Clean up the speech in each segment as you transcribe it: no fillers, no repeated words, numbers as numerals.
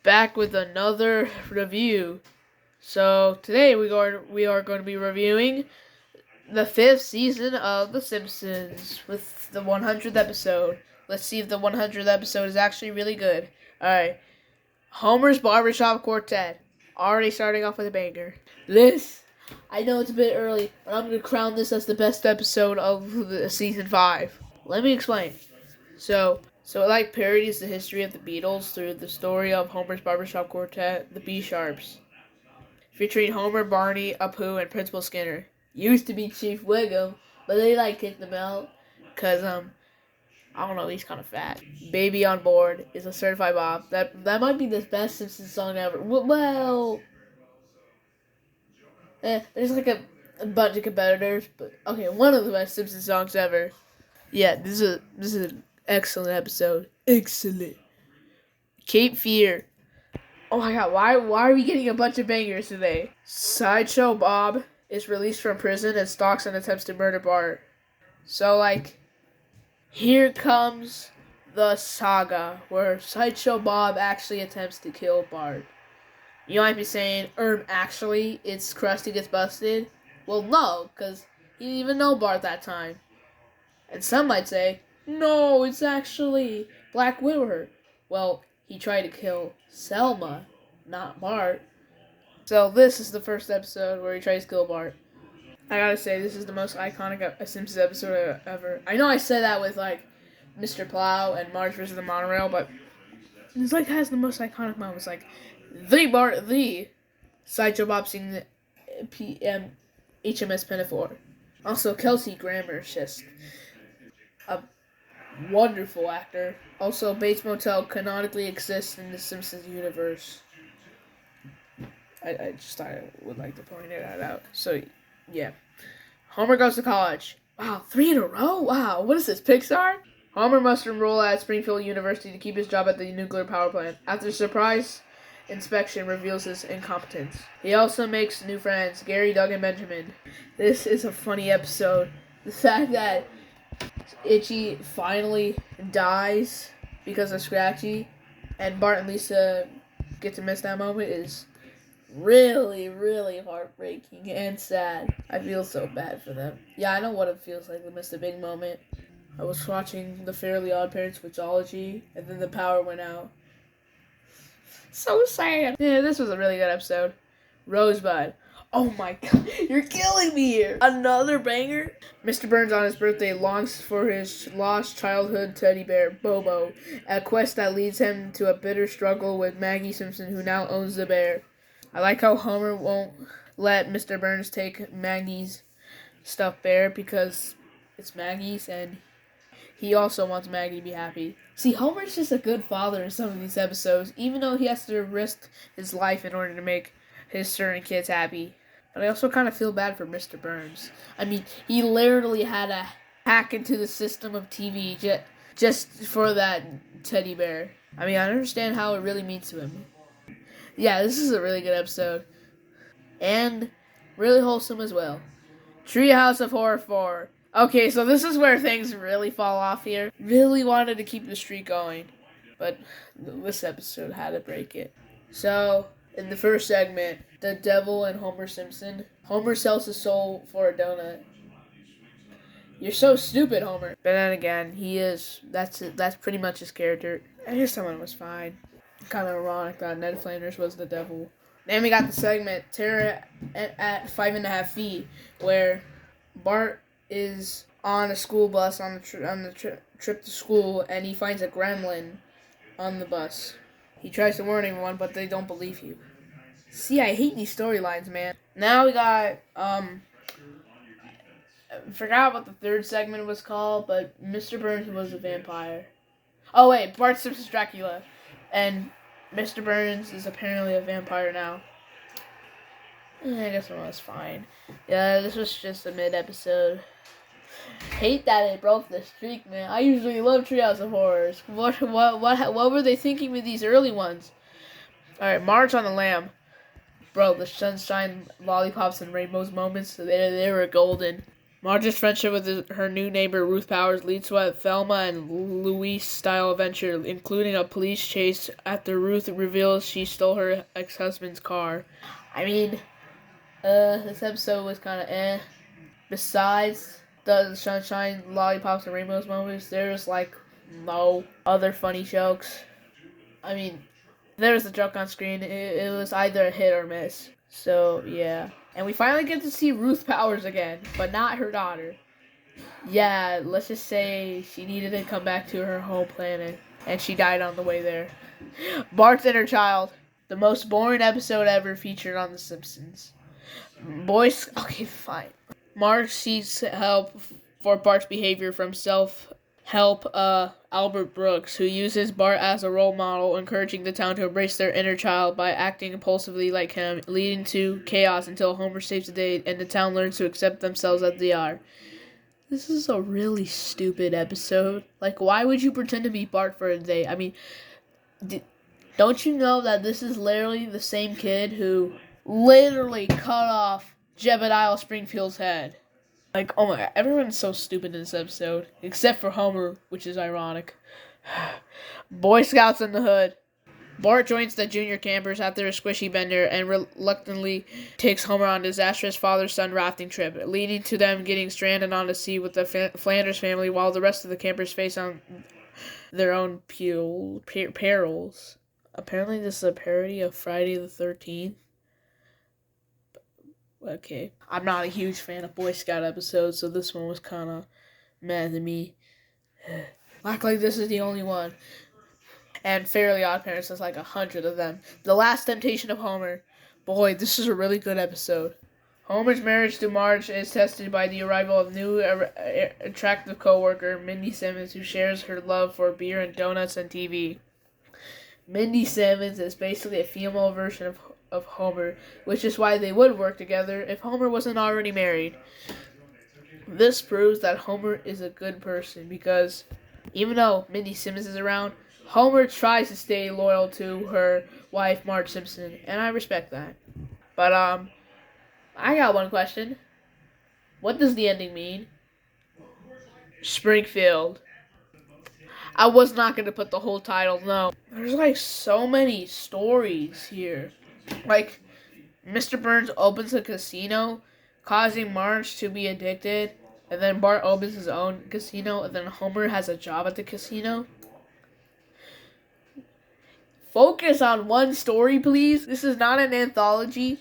back with another review. So today we are going to be reviewing the 5th season of The Simpsons with the 100th episode. Let's see if the 100th episode is actually really good. Alright, Homer's Barbershop Quartet. Already starting off with a banger. I know it's a bit early, but I'm going to crown this as the best episode of the season 5. Let me explain. So it parodies the history of the Beatles through the story of Homer's Barbershop Quartet, the B-Sharps, featuring Homer, Barney, Apu, and Principal Skinner. Used to be Chief Wiggum, but they kicked him out because I don't know, he's kind of fat. Baby on Board is a certified bop. That might be the best Simpsons song ever. There's a bunch of competitors, but okay, one of the best Simpsons songs ever. Yeah, this is an excellent episode. Excellent. Cape Fear. Oh my god, why are we getting a bunch of bangers today? Sideshow Bob is released from prison and stalks and attempts to murder Bart. So, here comes the saga where Sideshow Bob actually attempts to kill Bart. You might be saying, actually, it's Krusty gets busted? Well, no, because he didn't even know Bart that time. And some might say, no, it's actually Black Widow. Well, he tried to kill Selma, not Bart. So this is the first episode where he tries to kill Bart. I gotta say, this is the most iconic Simpsons episode ever. I know I said that with, Mr. Plow and Marge vs. the Monorail, but this, has the most iconic moments. The Sideshow Bob singing the HMS Pinafore. Also, Kelsey Grammer is just a wonderful actor. Also, Bates Motel canonically exists in the Simpsons universe. I just thought I would like to point that out. So, yeah. Homer goes to college. Wow, 3 in a row? Wow, what is this, Pixar? Homer must enroll at Springfield University to keep his job at the nuclear power plant. After a surprise inspection reveals his incompetence. He also makes new friends, Gary, Doug, and Benjamin. This is a funny episode. The fact that Itchy finally dies because of Scratchy, and Bart and Lisa get to miss that moment is really, really heartbreaking and sad. I feel so bad for them. Yeah, I know what it feels like to miss a big moment. I was watching The Fairly Odd Parents Switchology, and then the power went out. So sad. Yeah, this was a really good episode. Rosebud. Oh my god, you're killing me here. Another banger? Mr. Burns on his birthday longs for his lost childhood teddy bear, Bobo, a quest that leads him to a bitter struggle with Maggie Simpson, who now owns the bear. I like how Homer won't let Mr. Burns take Maggie's stuffed bear because it's Maggie's, and he also wants Maggie to be happy. See, Homer's just a good father in some of these episodes, even though he has to risk his life in order to make his certain kids happy. But I also kind of feel bad for Mr. Burns. I mean, he literally had to hack into the system of TV just for that teddy bear. I mean, I understand how it really means to him. Yeah, this is a really good episode. And really wholesome as well. Treehouse of Horror 4. Okay, so this is where things really fall off here. Really wanted to keep the streak going, but this episode had to break it. So, in the first segment, The Devil and Homer Simpson. Homer sells his soul for a donut. You're so stupid, Homer. But then again, that's pretty much his character. I just thought it was fine. Kind of ironic that Ned Flanders was the devil. Then we got the segment, Terror at 5.5 feet, where Bart is on a school bus on the trip to school, and he finds a gremlin on the bus. He tries to warn everyone, but they don't believe you. See, I hate these storylines, man. Now we got, I forgot what the third segment was called, but Mr. Burns was a vampire. Oh, wait, Bart Simpson's Dracula. And Mr. Burns is apparently a vampire now. I guess it was fine. Yeah, this was just a mid-episode. Hate that it broke the streak, man. I usually love Treehouse of Horrors. What were they thinking with these early ones? Alright, March on the Lamb. Bro, the sunshine, lollipops, and rainbows moments, they were golden. Marge's friendship with her new neighbor Ruth Powers leads to a Thelma and Louise-style adventure, including a police chase after Ruth reveals she stole her ex-husband's car. I mean, this episode was kind of eh. Besides the Sunshine, Lollipops, and Rainbows moments, there's like no other funny jokes. I mean, there was a joke on screen. It was either a hit or miss. So, yeah. And we finally get to see Ruth Powers again, but not her daughter. Yeah, let's just say she needed to come back to her home planet, and she died on the way there. Bart's inner child. The most boring episode ever featured on The Simpsons. Boys, okay, fine. Marge seeks help for Bart's behavior from self-help Albert Brooks, who uses Bart as a role model, encouraging the town to embrace their inner child by acting impulsively like him, leading to chaos until Homer saves the day and the town learns to accept themselves as they are. This is a really stupid episode. Like, why would you pretend to be Bart for a day? I mean, don't you know that this is literally the same kid who literally cut off Jebediah Springfield's head? Like, oh my god, everyone's so stupid in this episode. Except for Homer, which is ironic. Boy Scouts in the Hood. Bart joins the junior campers after a squishy bender and reluctantly takes Homer on a disastrous father-son rafting trip, leading to them getting stranded on the sea with the Flanders family while the rest of the campers face on their own perils. Apparently this is a parody of Friday the 13th. Okay. I'm not a huge fan of Boy Scout episodes, so this one was kind of mad to me. Act like this is the only one. And Fairly Odd Parents, there's like 100 of them. The Last Temptation of Homer. Boy, this is a really good episode. Homer's marriage to Marge is tested by the arrival of new attractive co-worker Mindy Simmons, who shares her love for beer and donuts and TV. Mindy Simmons is basically a female version of Homer, which is why they would work together if Homer wasn't already married. This proves that Homer is a good person because even though Mindy Simmons is around, Homer tries to stay loyal to her wife, Marge Simpson, and I respect that. But, I got one question. What does the ending mean? Springfield. I was not going to put the whole title, no. There's, like, so many stories here. Like, Mr. Burns opens a casino, causing Marge to be addicted, and then Bart opens his own casino, and then Homer has a job at the casino. Focus on one story, please. This is not an anthology.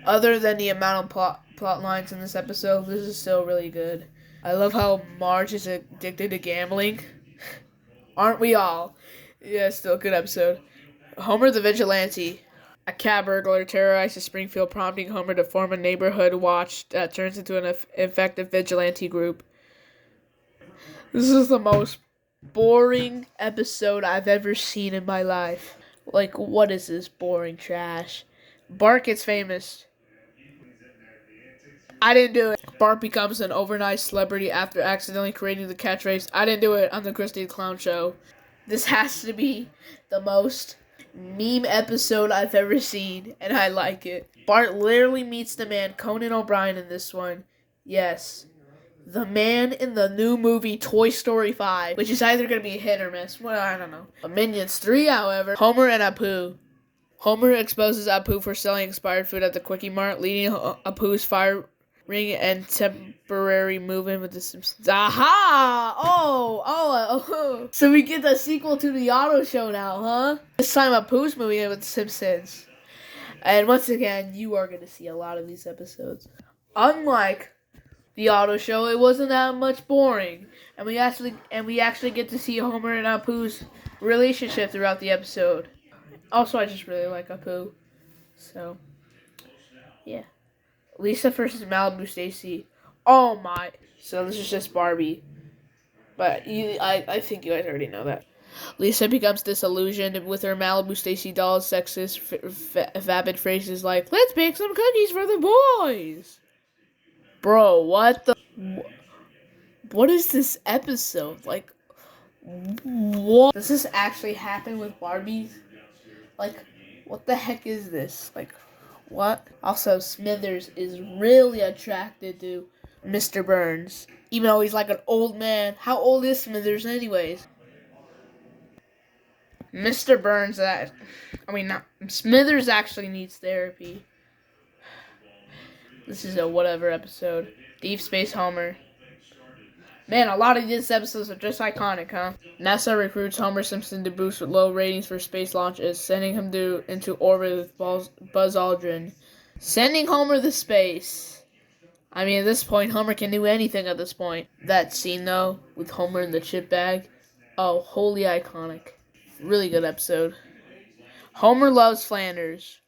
Other than the amount of plot lines in this episode, this is still really good. I love how Marge is addicted to gambling. Aren't we all? Yeah, still a good episode. Homer the Vigilante. A cat burglar terrorizes Springfield, prompting Homer to form a neighborhood watch that turns into an effective vigilante group. This is the most boring episode I've ever seen in my life. Like, what is this boring trash? Bart gets famous. I didn't do it. Bart becomes an overnight celebrity after accidentally creating the catchphrase, I didn't do it, on the Krusty the Clown show. This has to be the most meme episode I've ever seen, and I like it. Bart literally meets the man Conan O'Brien in this one. Yes. The man in the new movie Toy Story 5, which is either going to be a hit or miss. Well, I don't know. Minions 3, however, Homer and Apu. Homer exposes Apu for selling expired food at the Quickie Mart, leading Apu's firing and temporary move-in with the Simpsons. Aha! Oh. So we get the sequel to the auto show now, huh? This time Apu's moving in with the Simpsons. And once again, you are going to see a lot of these episodes. Unlike the auto show, it wasn't that much boring, and we actually get to see Homer and Apu's relationship throughout the episode. Also, I just really like Apu, so yeah. Lisa versus Malibu Stacy. Oh my! So this is just Barbie, but I think you guys already know that. Lisa becomes disillusioned with her Malibu Stacy doll's sexist, vapid phrases like "Let's bake some cookies for the boys." Bro, what the? What is this episode? Like, what? Does this actually happen with Barbies? Like, what the heck is this? Like, what? Also, Smithers is really attracted to Mr. Burns. Even though he's like an old man. How old is Smithers anyways? Mr. Burns not Smithers actually needs therapy. This is a whatever episode. Deep Space Homer. Man, a lot of these episodes are just iconic, huh? NASA recruits Homer Simpson to boost low ratings for space launches, sending him into orbit with Buzz Aldrin. Sending Homer to space. I mean, at this point, Homer can do anything at this point. That scene, though, with Homer in the chip bag. Oh, wholly iconic. Really good episode. Homer loves Flanders.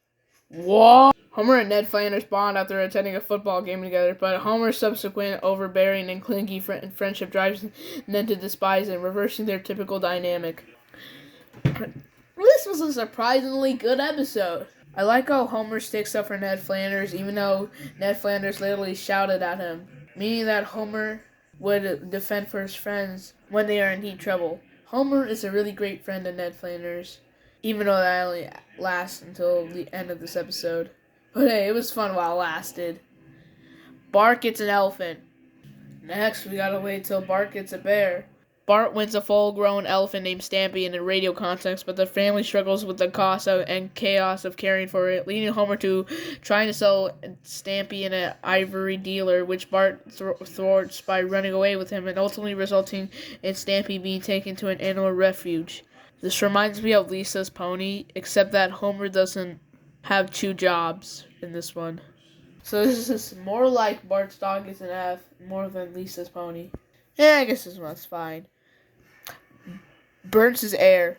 What? Homer and Ned Flanders bond after attending a football game together, but Homer's subsequent overbearing and clingy friendship drives Ned to despise him, reversing their typical dynamic. This was a surprisingly good episode. I like how Homer sticks up for Ned Flanders, even though Ned Flanders literally shouted at him, meaning that Homer would defend for his friends when they are in deep trouble. Homer is a really great friend to Ned Flanders, even though that only lasts until the end of this episode. But hey, it was fun while it lasted. Bart gets an elephant. Next, we gotta wait till Bart gets a bear. Bart wins a full-grown elephant named Stampy in a radio contest, but the family struggles with the cost and chaos of caring for it, leading Homer to trying to sell Stampy in an ivory dealer, which Bart thwarts by running away with him, and ultimately resulting in Stampy being taken to an animal refuge. This reminds me of Lisa's pony, except that Homer doesn't have 2 jobs in this one. So this is more like Bart's dog is an F, more than Lisa's pony. Yeah, I guess this one's fine. Burns' heir.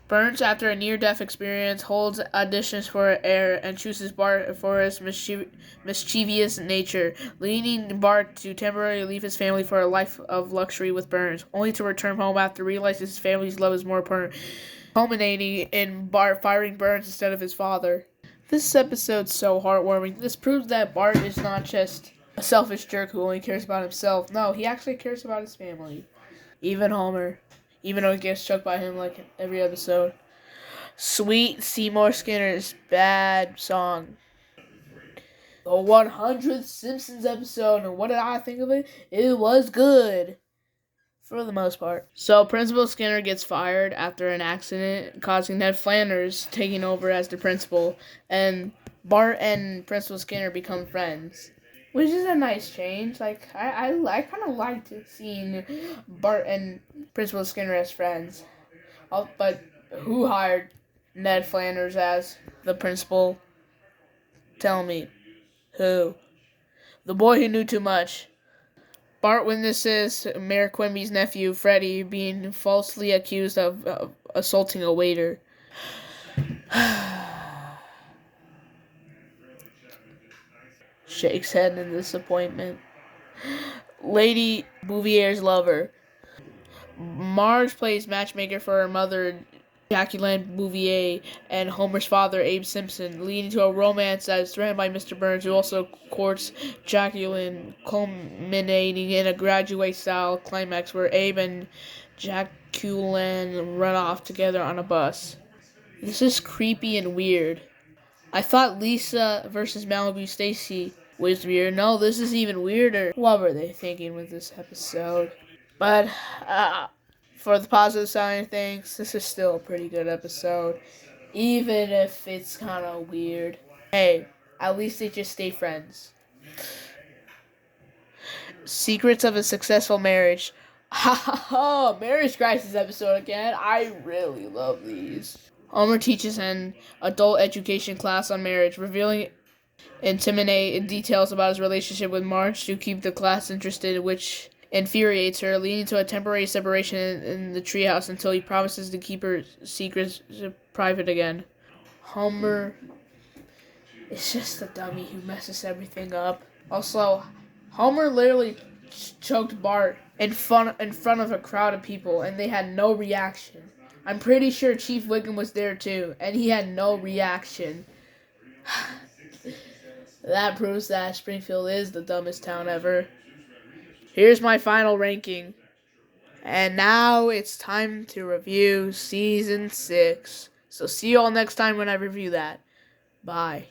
Burns, after a near-death experience, holds auditions for an heir and chooses Bart for his mischievous nature, leading Bart to temporarily leave his family for a life of luxury with Burns, only to return home after realizing his family's love is more important, culminating in Bart firing Burns instead of his father. This episode's so heartwarming. This proves that Bart is not just a selfish jerk who only cares about himself. No, he actually cares about his family. Even Homer. Even though he gets choked by him like every episode. Sweet Seymour Skinner's bad song. The 100th Simpsons episode, and what did I think of it? It was good. For the most part. So, Principal Skinner gets fired after an accident, causing Ned Flanders taking over as the principal, and Bart and Principal Skinner become friends. Which is a nice change. Like, I kind of liked seeing Bart and Principal Skinner as friends. But who hired Ned Flanders as the principal? Tell me. Who? The boy who knew too much. Bart witnesses Mayor Quimby's nephew, Freddie, being falsely accused of assaulting a waiter. Shakes head in disappointment. Lady Bouvier's lover. Marge plays matchmaker for her mother, Jacqueline Bouvier, and Homer's father, Abe Simpson, leading to a romance that is threatened by Mr. Burns, who also courts Jacqueline, culminating in a graduate-style climax where Abe and Jacqueline run off together on a bus. This is creepy and weird. I thought Lisa versus Malibu Stacy was weird. No, this is even weirder. What were they thinking with this episode? But, for the positive side of things, this is still a pretty good episode. Even if it's kind of weird. Hey, at least they just stay friends. Secrets of a Successful Marriage. Ha ha ha! Marriage Crisis episode again. I really love these. Homer teaches an adult education class on marriage, revealing intimidate details about his relationship with Marge to keep the class interested, which infuriates her, leading to a temporary separation in the treehouse until he promises to keep her secrets private again. Homer is just a dummy who messes everything up. Also, Homer literally choked Bart in front of a crowd of people, and they had no reaction. I'm pretty sure Chief Wiggum was there too, and he had no reaction. That proves that Springfield is the dumbest town ever. Here's my final ranking. And now it's time to review Season 6. So see you all next time when I review that. Bye.